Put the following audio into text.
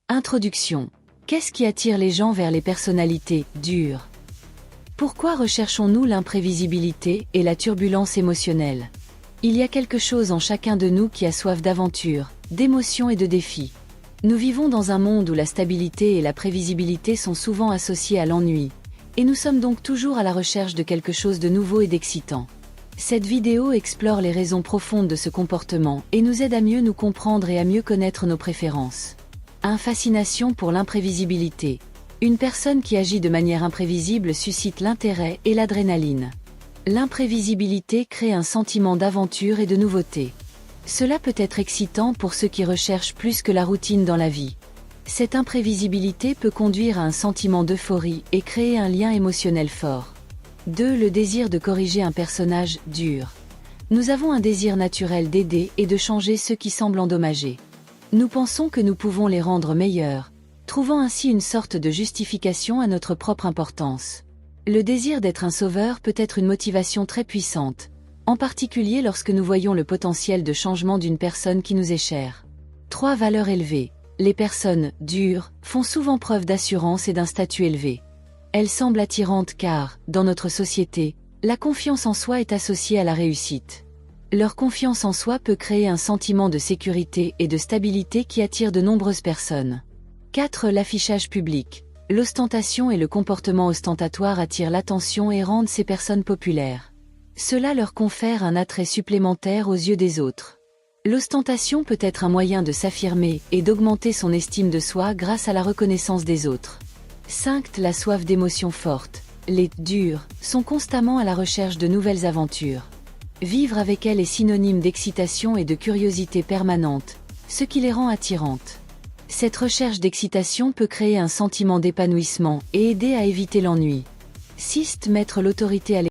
Introduction. Qu'est-ce qui attire les gens vers les personnalités dures? Pourquoi recherchons-nous l'imprévisibilité et la turbulence émotionnelle? Il y a quelque chose en chacun de nous qui a soif d'aventure, d'émotion et de défis. Nous vivons dans un monde où la stabilité et la prévisibilité sont souvent associées à l'ennui, et nous sommes donc toujours à la recherche de quelque chose de nouveau et d'excitant. Cette vidéo explore les raisons profondes de ce comportement et nous aide à mieux nous comprendre et à mieux connaître nos préférences. Fascination pour l'imprévisibilité. Une personne qui agit de manière imprévisible suscite l'intérêt et l'adrénaline. L'imprévisibilité crée un sentiment d'aventure et de nouveauté. Cela peut être excitant pour ceux qui recherchent plus que la routine dans la vie. Cette imprévisibilité peut conduire à un sentiment d'euphorie et créer un lien émotionnel fort. 2. Le désir de corriger un personnage dur. Nous avons un désir naturel d'aider et de changer ceux qui semblent endommagés. Nous pensons que nous pouvons les rendre meilleurs, trouvant ainsi une sorte de justification à notre propre importance. Le désir d'être un sauveur peut être une motivation très puissante, en particulier lorsque nous voyons le potentiel de changement d'une personne qui nous est chère. 3. Valeurs élevées. Les personnes dures font souvent preuve d'assurance et d'un statut élevé. Elles semblent attirantes car, dans notre société, la confiance en soi est associée à la réussite. Leur confiance en soi peut créer un sentiment de sécurité et de stabilité qui attire de nombreuses personnes. 4. L'affichage public. L'ostentation et le comportement ostentatoire attirent l'attention et rendent ces personnes populaires. Cela leur confère un attrait supplémentaire aux yeux des autres. L'ostentation peut être un moyen de s'affirmer et d'augmenter son estime de soi grâce à la reconnaissance des autres. 5. La soif d'émotions fortes. Les durs sont constamment à la recherche de nouvelles aventures. Vivre avec elles est synonyme d'excitation et de curiosité permanente, ce qui les rend attirantes. Cette recherche d'excitation peut créer un sentiment d'épanouissement et aider à éviter l'ennui. 6. Mettre l'autorité à